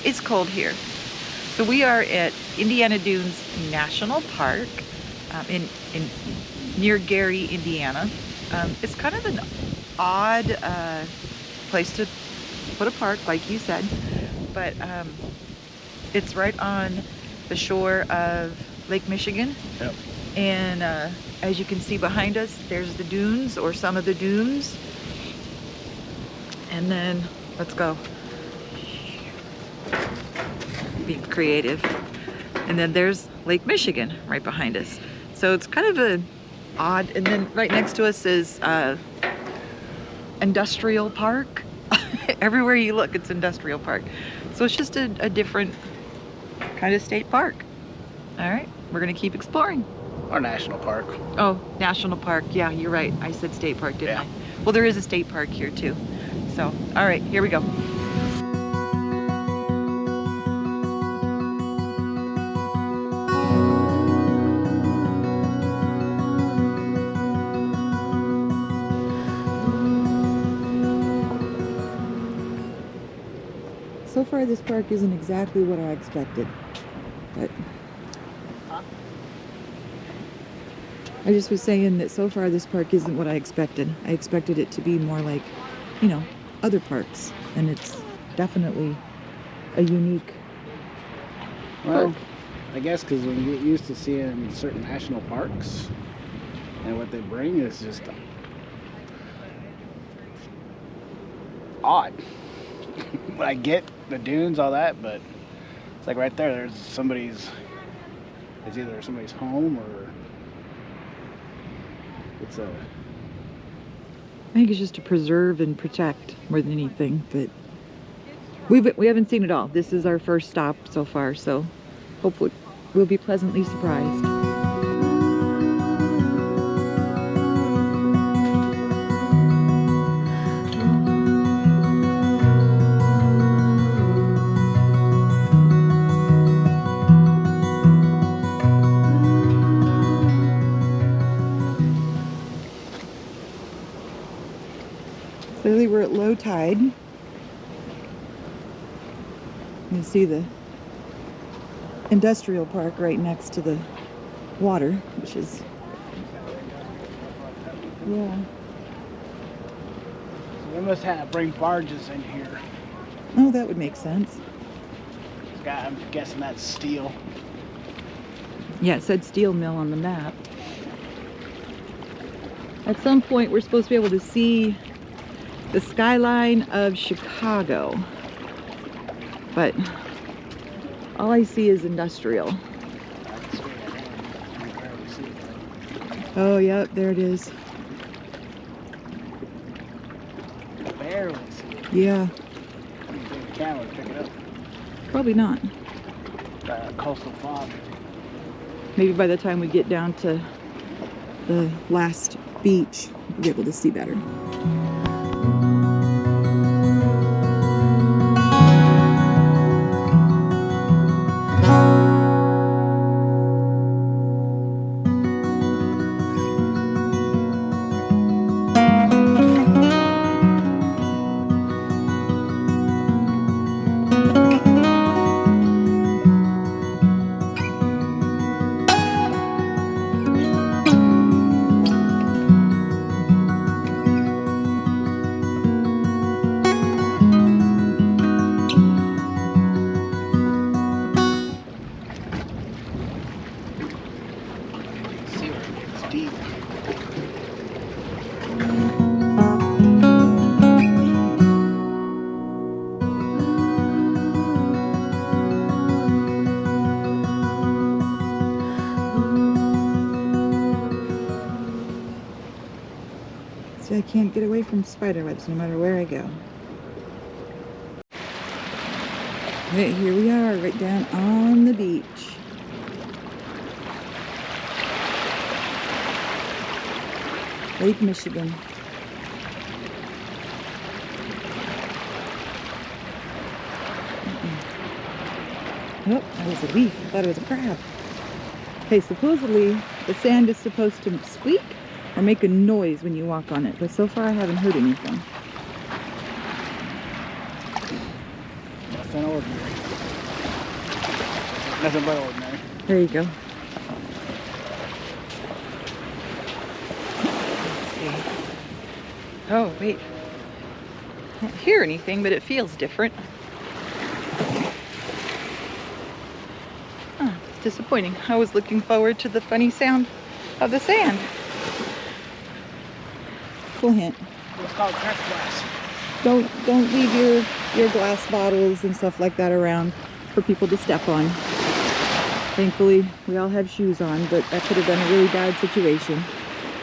It's cold here. So we are at Indiana Dunes National Park in near Gary, Indiana. It's kind of an odd place to put a park, like you said, but it's right on the shore of Lake Michigan. Yep. And as you can see behind us, there's the dunes, or some of the dunes. And then, let's go. Be creative. And then there's Lake Michigan right behind us. So it's kind of a odd, and then right next to us is industrial park. Everywhere you look, it's industrial park. So it's just a different kind of state park. All right, we're gonna keep exploring. Or national park. Oh, national park. Yeah, you're right. I said state park, didn't I? Well, there is a state park here too. So, all right, here we go. So far, this park isn't exactly what I expected, but I just was saying that so far this park isn't what I expected. I expected it to be more like, you know, other parks, and it's definitely a unique park. I guess because when you get used to seeing certain national parks and what they bring is just odd. I get the dunes, all that, but it's like right there, there's somebody's, it's either somebody's home or it's a... I think it's just to preserve and protect more than anything, but we haven't seen it all. This is our first stop so far, so hopefully we'll be pleasantly surprised. Clearly we're at low tide. You can see the industrial park right next to the water, which is, yeah. So they must have bring barges in here. Oh, that would make sense. I'm guessing that's steel. Yeah, it said steel mill on the map. At some point we're supposed to be able to see the skyline of Chicago, but all I see is industrial. Oh, yep, there it is. Barely see it. Yeah. You take the camera to pick it up. Probably not. Coastal fog. Maybe by the time we get down to the last beach, we'll be able to see better. Deep. See, I can't get away from spider webs no matter where I go. Right, here we are, right down on the beach. Lake Michigan. Oh, that was a leaf. I thought it was a crab. Okay, supposedly the sand is supposed to squeak or make a noise when you walk on it, but so far I haven't heard anything. Nothing ordinary. Nothing but ordinary. There you go. Let's see. Oh, wait. I don't hear anything, but it feels different. Oh, it's disappointing. I was looking forward to the funny sound of the sand. Cool hint. It's called crack glass. Don't leave your glass bottles and stuff like that around for people to step on. Thankfully, we all have shoes on, but that could have been a really bad situation.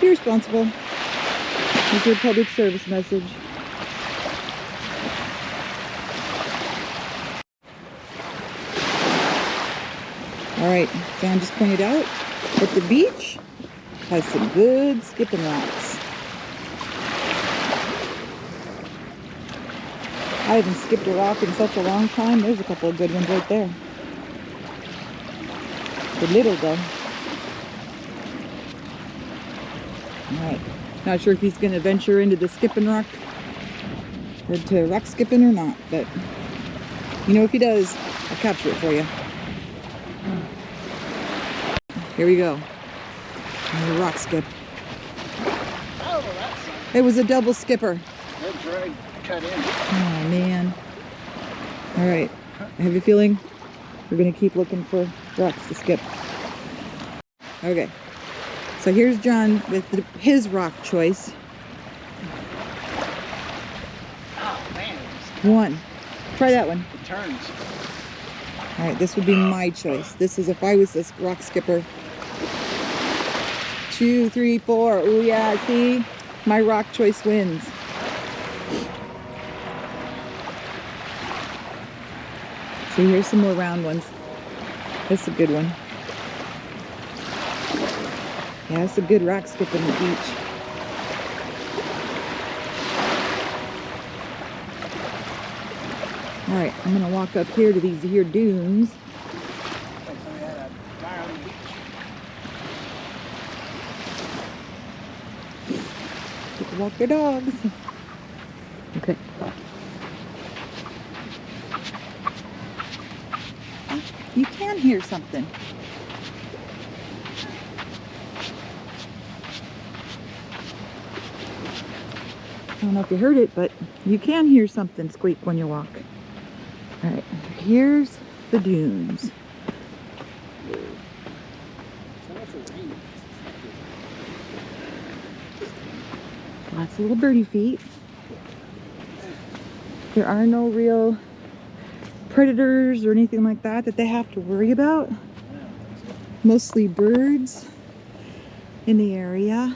Be responsible. Here's your public service message. All right, John just pointed out that the beach has some good skipping rocks. I haven't skipped a rock in such a long time. There's a couple of good ones right there. The little though. Alright. Not sure if he's going to venture into the skipping rock or to rock skipping or not, but you know, if he does, I'll capture it for you. Here we go. And the rock skip. Oh, that's It was a double skipper. that's right. Cut in. Oh man. Alright. I have a feeling we're going to keep looking for rocks to skip. Okay. So here's John with his rock choice. Oh man, One. Try that one. it turns. Alright, this would be my choice. This is if I was this rock skipper. 2, 3, 4. Oh yeah, see? My rock choice wins. See, here's some more round ones. That's a good one. Yeah, it's a good rock skip on the beach. Alright, I'm gonna walk up here to these here dunes. Like somebody had a guy on the beach. People walk their dogs. Okay. You can hear something. I don't know if you heard it, but you can hear something squeak when you walk. All right, here's the dunes. Lots of little birdie feet. There are no real predators or anything like that that they have to worry about. Mostly birds in the area.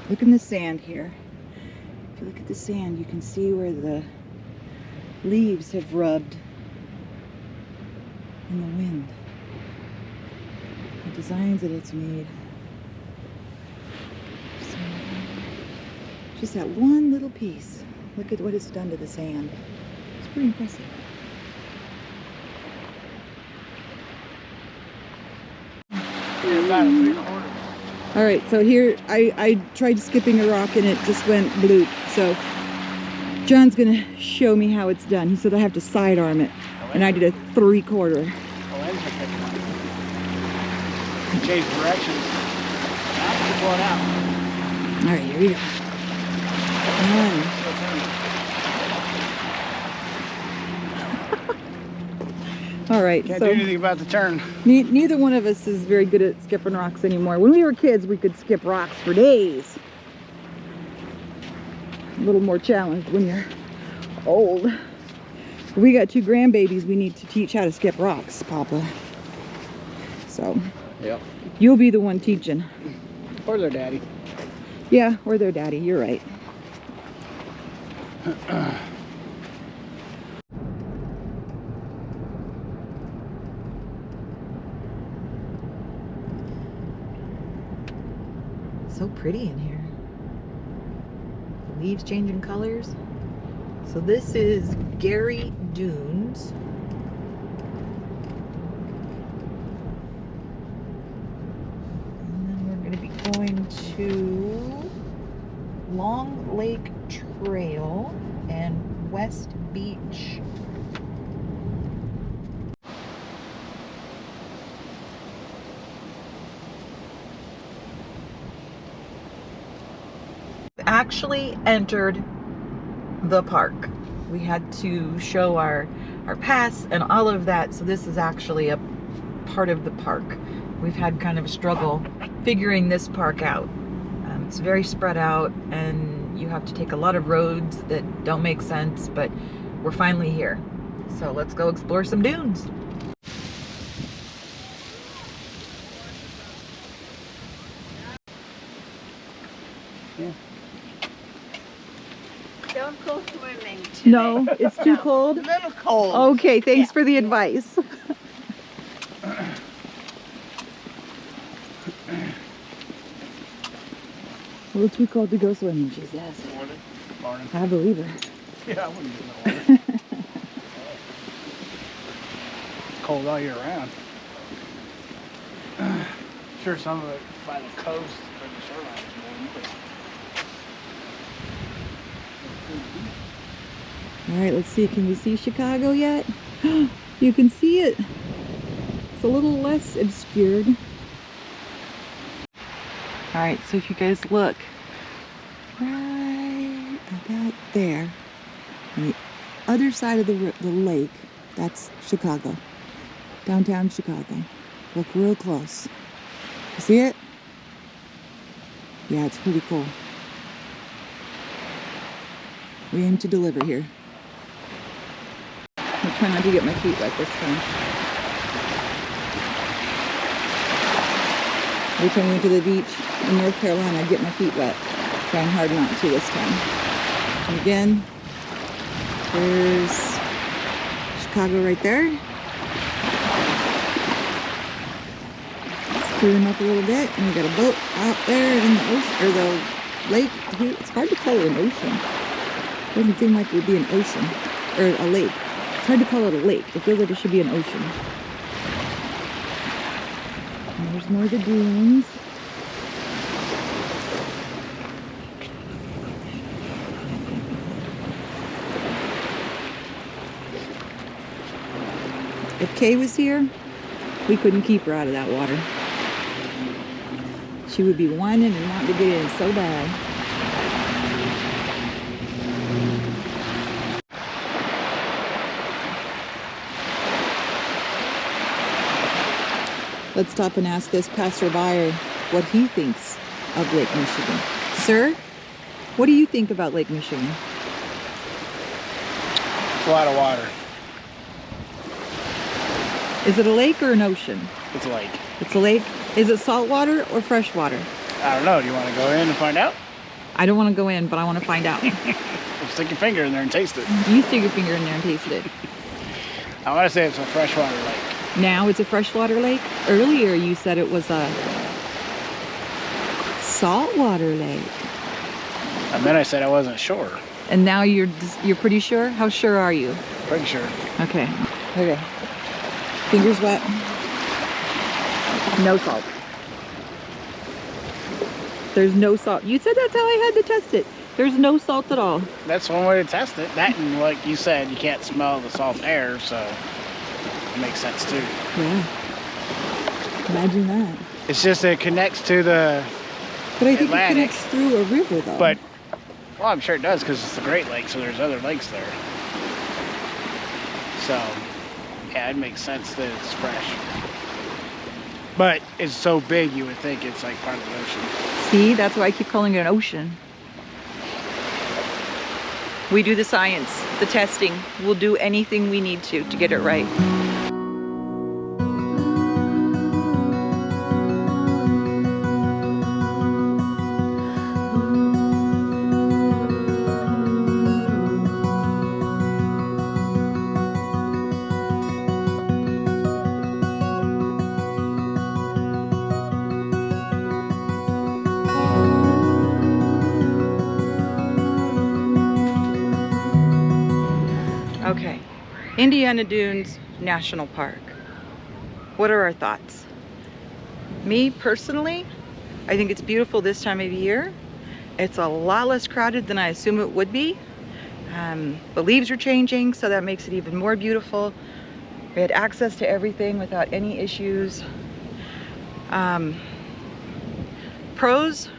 Look in the sand here. If you look at the sand, you can see where the leaves have rubbed in the wind. The designs that it's made. So, just that one little piece. Look at what it's done to the sand. It's pretty impressive. Yeah, about a 3/4. All right, so here I tried skipping a rock and it just went bloop. So John's gonna show me how it's done. He said I have to sidearm it, and I did a 3/4. Oh, ends are picking up. Change directions. Now to pull it out. All right, here we go. One. Still turning. All right, Can't so do anything about the turn. neither one of us is very good at skipping rocks anymore. When we were kids, we could skip rocks for days. A little more challenged when you're old. We got 2 grandbabies we need to teach how to skip rocks, Papa. So Yep. you'll be the one teaching. Or their daddy. Yeah, or their daddy, you're right. So pretty in here. The leaves changing colors. So this is Gary Dunes. And then we're going to be going to Long Lake Trail and West Beach. Actually entered the park. We had to show our pass and all of that, so this is actually a part of the park. We've had kind of a struggle figuring this park out. It's very spread out and you have to take a lot of roads that don't make sense, but we're finally here. So let's go explore some dunes. Yeah. Don't go swimming today. No, it's too cold? A little cold. Okay, thanks for the advice. Well, it's too cold to go swimming, she says. Morning. I believe her. Yeah, I wouldn't do no water. It's cold all year round. Sure, some of it by the coast or the shoreline is warm, but All right, let's see. Can you see Chicago yet? You can see it. It's a little less obscured. All right, so if you guys look right about there, on the other side of the lake, that's Chicago, downtown Chicago. Look real close. You see it? Yeah, it's pretty cool. We aim to deliver here. I'll try not to get my feet wet this time. Every time we went to the beach in North Carolina, I'd get my feet wet. Trying hard not to this time. And again, there's Chicago right there. Screwing up a little bit, and we got a boat out there in the ocean, or the lake. It's hard to call it an ocean. It doesn't seem like it would be an ocean, or a lake. It's hard to call it a lake. It feels like it should be an ocean. And there's more of the dunes. If Kay was here, we couldn't keep her out of that water. She would be whining and wanting to get in so bad. Let's stop and ask this passerby what he thinks of Lake Michigan. Sir, what do you think about Lake Michigan? it's a lot of water. Is it a lake or an ocean? It's a lake. It's a lake. Is it salt water or fresh water? I don't know. Do you want to go in and find out? I don't want to go in, but I want to find out. Well, stick your finger in there and taste it. You stick your finger in there and taste it. I want to say it's a freshwater lake. Now it's a freshwater lake. Earlier you said it was a saltwater lake. And then I said I wasn't sure. And now you're pretty sure? How sure are you? Pretty sure. Okay. Okay. Fingers wet. No salt. There's no salt. You said that's how I had to test it. There's no salt at all. That's one way to test it. That, and like you said, you can't smell the salt air, so it makes sense too. Yeah. Imagine that. It's just it connects to the But I think Atlantic. it connects through a river though. But, well, I'm sure it does because it's the Great Lakes, so there's other lakes there. So, yeah, it makes sense that it's fresh. But it's so big, you would think it's like part of the ocean. See, that's why I keep calling it an ocean. We do the science, the testing. We'll do anything we need to get it right. Okay, Indiana Dunes National Park. What are our thoughts? Me personally, I think it's beautiful this time of year, It's a lot less crowded than I assume it would be. The leaves are changing, so that makes it even more beautiful. We had access to everything without any issues. Pros,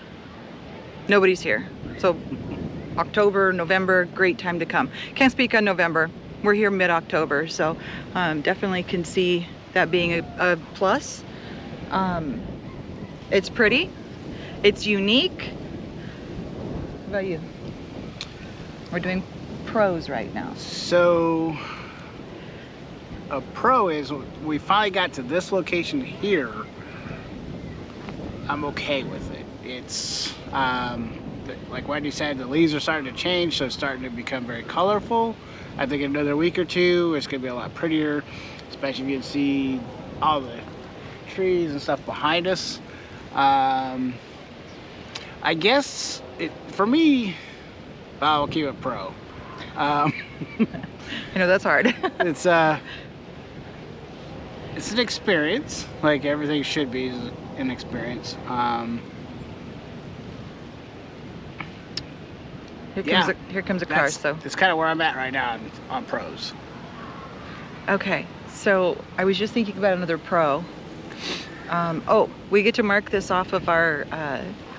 nobody's here. So October, November, great time to come. Can't speak on November. We're here mid-October, so definitely can see that being a plus. It's pretty. It's unique. What about you? We're doing pros right now. So a pro is we finally got to this location here. I'm okay with it. It's like Wendy said, the leaves are starting to change, so it's starting to become very colorful. I think in another week or two it's gonna be a lot prettier, especially if you can see all the trees and stuff behind us. I guess for me, I'll keep it pro. I know that's hard. It's an experience, like everything should be an experience. Here comes a car. So it's kind of where I'm at right now on pros. okay, so I was just thinking about another pro. Oh, we get to mark this off of our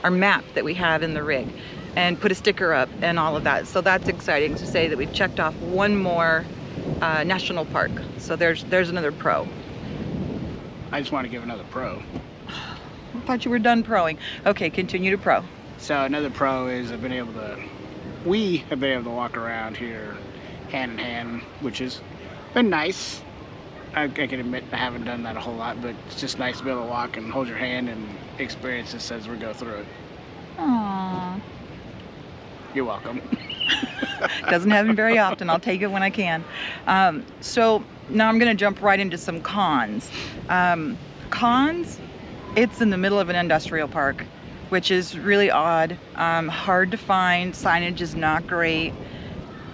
map that we have in the rig and put a sticker up and all of that. So that's exciting to say that we've checked off one more national park. So there's another pro. I just want to give another pro. I thought you were done proing. Okay, continue to pro. So another pro is we have been able to walk around here hand in hand, which has been nice. I can admit I haven't done that a whole lot, but it's just nice to be able to walk and hold your hand and experience this as we go through it. Aww. You're welcome. Doesn't happen very often. I'll take it when I can. So now I'm going to jump right into some cons. Cons, it's in the middle of an industrial park, which is really odd, hard to find. Signage is not great.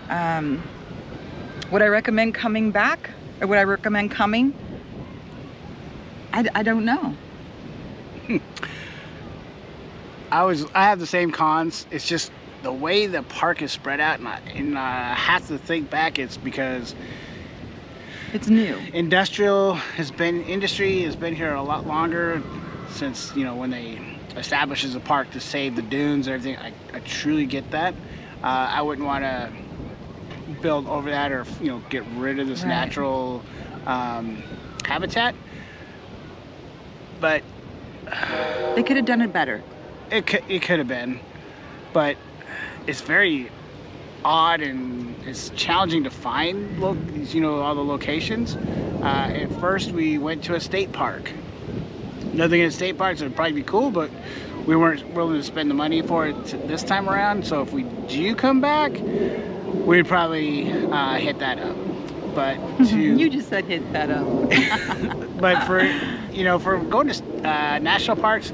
Would I recommend coming back, or would I recommend coming? I don't know. I have the same cons. It's just the way the park is spread out, and I have to think back. It's because it's new. Industry has been here a lot longer, since when they established as a park to save the dunes and everything. I truly get that. I wouldn't want to build over that or get rid of this natural habitat, but they could have done it better. It could have been, but it's very odd and it's challenging to find all the locations. At first we went to a state park. Nothing in state parks would probably be cool, but we weren't willing to spend the money for it this time around. So if we do come back, we'd probably hit that up. But you just said hit that up. But for going to national parks,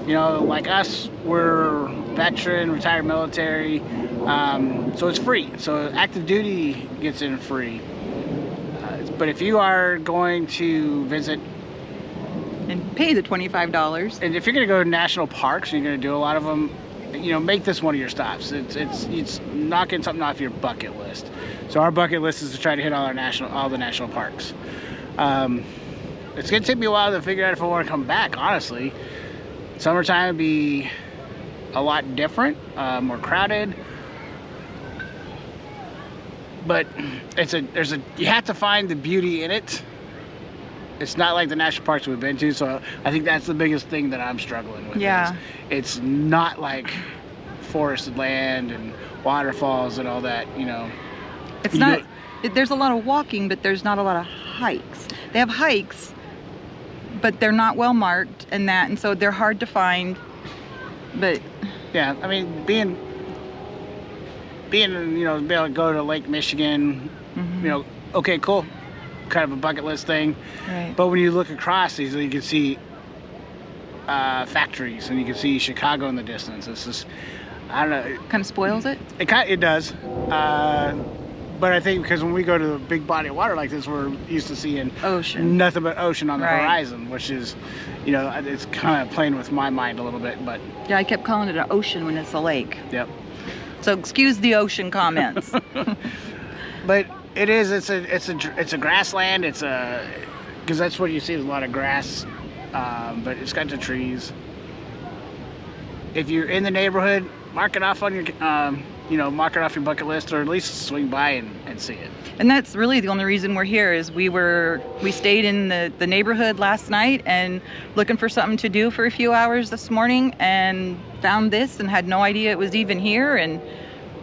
like us, we're veteran, retired military, so it's free. So active duty gets in free. But if you are going to visit and pay the $25, and if you're going to go to national parks and you're going to do a lot of them, make this one of your stops. It's knocking something off your bucket list. So our bucket list is to try to hit all the national parks. It's going to take me a while to figure out if I want to come back, honestly. Summertime would be a lot different, more crowded. But you have to find the beauty in it. It's not like the national parks we've been to, so I think that's the biggest thing that I'm struggling with. Yeah. It's not like forested land and waterfalls and all that, It's not. There's a lot of walking, but there's not a lot of hikes. They have hikes, but they're not well marked and so they're hard to find. But yeah, I mean, being be able to go to Lake Michigan, okay, cool, kind of a bucket list thing. Right. But when you look across these, you can see factories and you can see Chicago in the distance. It's just, I don't know. Kind of spoils it. It does. But I think because when we go to a big body of water like this, we're used to seeing Ocean. nothing but ocean on the Right. horizon, which is, you know, it's kind of playing with my mind a little bit. But Yeah, I kept calling it an ocean when it's a lake. yep. So excuse the ocean comments. But it is. It's a grassland. It's a because that's what you see. There's a lot of grass, but it's got the trees. If you're in the neighborhood, mark it off on your mark it off your bucket list, or at least swing by and see it. And that's really the only reason we're here is we stayed in the neighborhood last night and looking for something to do for a few hours this morning and found this and had no idea it was even here, and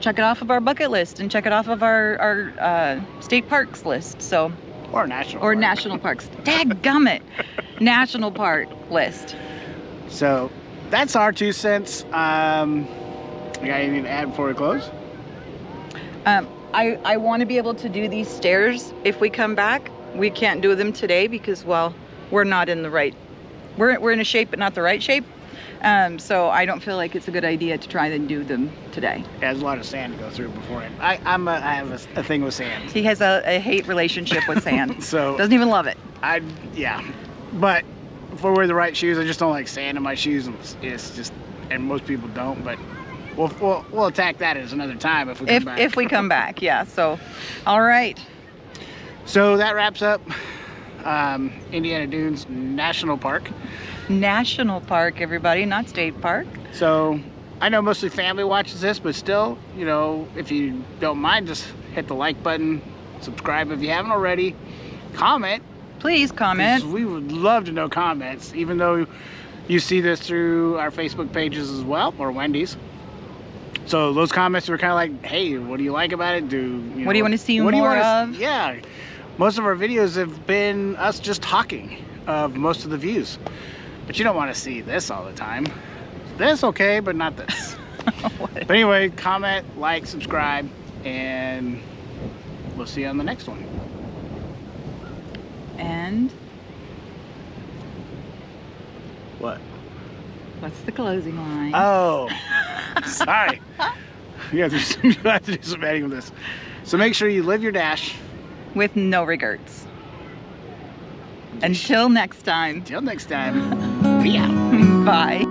check it off of our bucket list and check it off of our state parks list. So Or national. or park. national parks. Dadgummit. National park list. So that's our 2 cents. You got anything to add before we close? I want to be able to do these stairs if we come back. We can't do them today because, well, we're not in the right, we're in a shape but not the right shape. So I don't feel like it's a good idea to try and do them today. Yeah, there's a lot of sand to go through before it. I have a thing with sand. He has a hate relationship with sand. So Doesn't even love it. but if I wear the right shoes, I just don't like sand in my shoes. It's just, and most people don't. But we'll attack that as another time if we come back. If we come back, yeah. So, all right. So that wraps up Indiana Dunes National Park. National park, everybody, not state park. So I know mostly family watches this, but still, you know, if you don't mind, just hit the like button, subscribe if you haven't already, comment. Please comment. 'Cause we would love to know comments, even though you see this through our Facebook pages as well, or Wendy's. So those comments were kind of like, hey, what do you like about it? What do you want to see what do you more wanna of? Yeah, most of our videos have been us just talking of most of the views. But you don't want to see this all the time. This okay, but not this. But anyway, comment, like, subscribe, and we'll see you on the next one. And What? what's the closing line? Oh, sorry. You have to do some editing with this. So make sure you live your dash. With no regrets. Until next time. Till next time, be out. Bye.